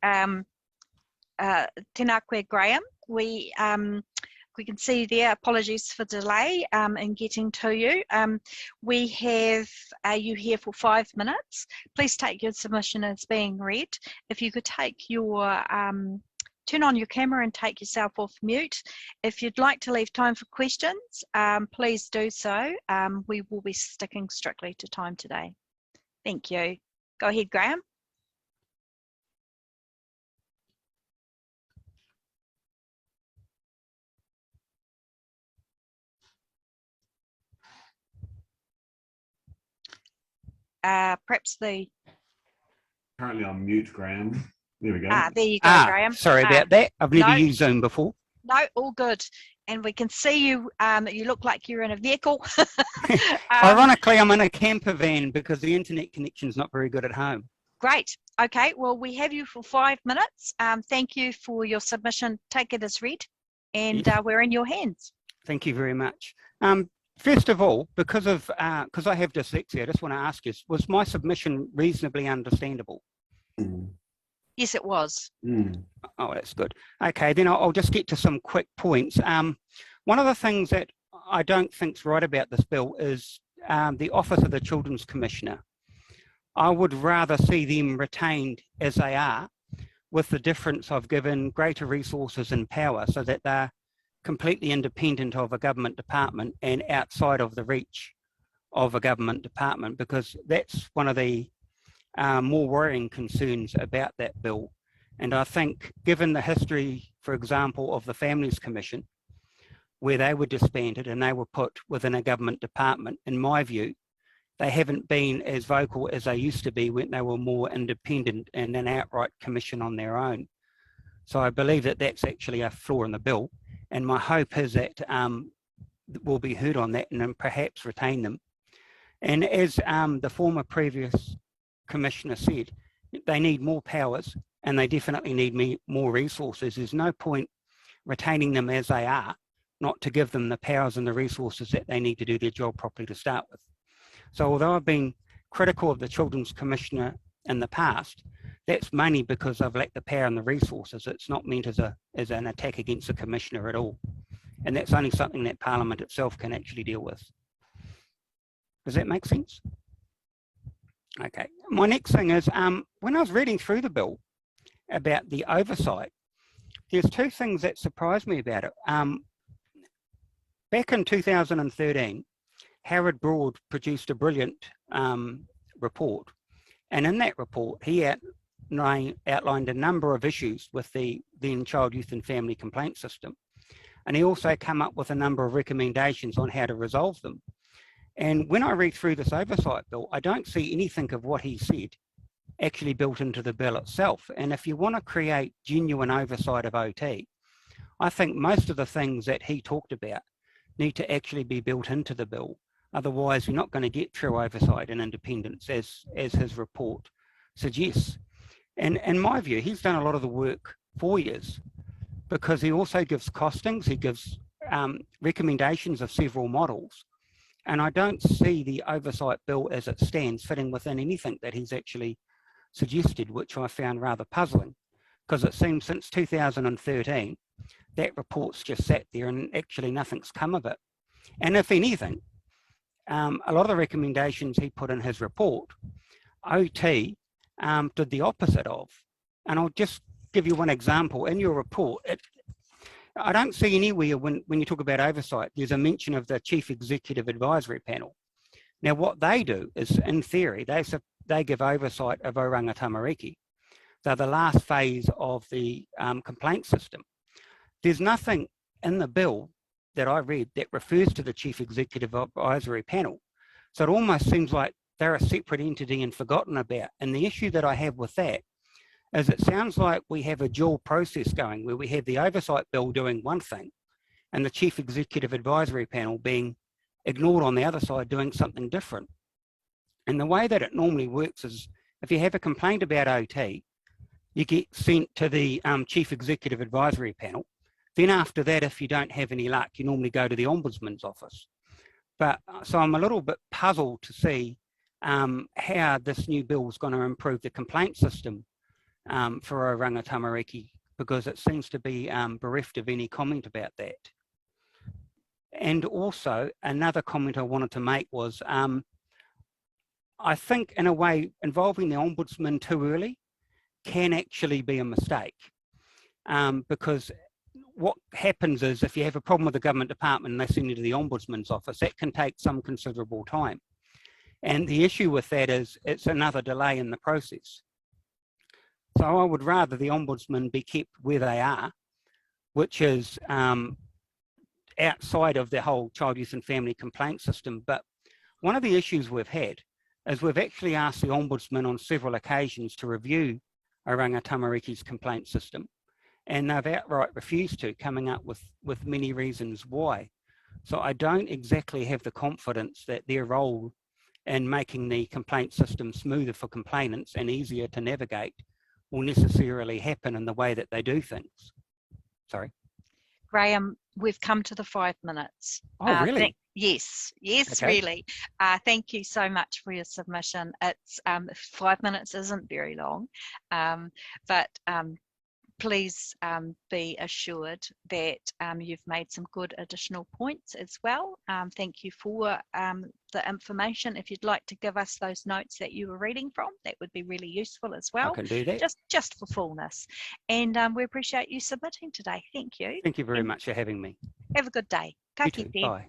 Tēnā koe, Graeme. We can see you there. Apologies for delay in getting to you. We have you here for 5 minutes. Please take your submission as being read. If you could take your turn on your camera and take yourself off mute. If you'd like to leave time for questions, please do so. We will be sticking strictly to time today. Thank you. Go ahead, Graeme. Perhaps the... Currently on mute, Graeme. There we go. There you go, Graeme. Sorry about that. I've never used Zoom before. No, all good. And we can see you, you look like you're in a vehicle. Ironically, I'm in a camper van because the internet connection is not very good at home. Great. Okay, well, we have you for 5 minutes. Thank you for your submission. Take it as read, and yes. We're in your hands. Thank you very much. First of all, because I have dyslexia, I just want to ask you, was my submission reasonably understandable? Yes, it was. Oh, that's good. Okay, then I'll just get to some quick points. One of the things that I don't think's right about this bill is the Office of the Children's Commissioner. I would rather see them retained as they are, with the difference of given greater resources and power so that they're completely independent of a government department and outside of the reach of a government department, because that's one of the more worrying concerns about that bill. And I think given the history, for example, of the Families Commission, where they were disbanded and they were put within a government department, in my view, they haven't been as vocal as they used to be when they were more independent and an outright commission on their own. So I believe that that's actually a flaw in the bill. And my hope is that we'll be heard on that and then perhaps retain them. And as the former previous commissioner said, they need more powers and they definitely need more resources. There's no point retaining them as they are, not to give them the powers and the resources that they need to do their job properly to start with. So although I've been critical of the Children's Commissioner in the past, that's mainly because I've lacked the power and the resources. It's not meant as an attack against the Commissioner at all. And that's only something that Parliament itself can actually deal with. Does that make sense? Okay, my next thing is, when I was reading through the bill about the oversight, there's two things that surprised me about it. Back in 2013, Howard Broad produced a brilliant report. And in that report, he outlined a number of issues with the then Child, Youth and Family Complaint System. And he also came up with a number of recommendations on how to resolve them. And when I read through this oversight bill, I don't see anything of what he said actually built into the bill itself. And if you want to create genuine oversight of OT, I think most of the things that he talked about need to actually be built into the bill. Otherwise, you're not going to get true oversight and independence as his report suggests. And in my view, he's done a lot of the work for years, because he also gives costings, he gives recommendations of several models. And I don't see the oversight bill as it stands fitting within anything that he's actually suggested, which I found rather puzzling, because it seems since 2013, that report's just sat there and actually nothing's come of it. And if anything, a lot of the recommendations he put in his report, OT did the opposite of. And I'll just give you one example. In your report, I don't see anywhere when you talk about oversight, there's a mention of the Chief Executive Advisory Panel. Now what they do is, in theory, they give oversight of Oranga Tamariki. They're the last phase of the complaint system. There's nothing in the bill that I read that refers to the Chief Executive Advisory Panel. So it almost seems like they're a separate entity and forgotten about. And the issue that I have with that is it sounds like we have a dual process going, where we have the oversight bill doing one thing and the Chief Executive Advisory Panel being ignored on the other side doing something different. And the way that it normally works is, if you have a complaint about OT, you get sent to the Chief Executive Advisory Panel. Then after that, if you don't have any luck, you normally go to the Ombudsman's office. But so I'm a little bit puzzled to see how this new bill is going to improve the complaint system for Oranga Tamariki, because it seems to be bereft of any comment about that. And also, another comment I wanted to make was, I think in a way, involving the Ombudsman too early can actually be a mistake, because what happens is if you have a problem with the government department and they send you to the Ombudsman's office, that can take some considerable time. And the issue with that is it's another delay in the process. So I would rather the Ombudsman be kept where they are, which is outside of the whole child, youth and family complaint system. But one of the issues we've had is we've actually asked the Ombudsman on several occasions to review Oranga Tamariki's complaint system, and they've outright refused to, coming up with many reasons why. So I don't exactly have the confidence that their role in making the complaint system smoother for complainants and easier to navigate will necessarily happen in the way that they do things. Sorry. Graeme, we've come to the 5 minutes. Oh, really? Yes, Okay. really. Thank you so much for your submission. It's 5 minutes isn't very long, but please be assured that you've made some good additional points as well. Thank you for the information. If you'd like to give us those notes that you were reading from, that would be really useful as well. I can do that. Just for fullness. And we appreciate you submitting today. Thank you. Thank you very much for having me. Have a good day. Ka You too. kite. Bye.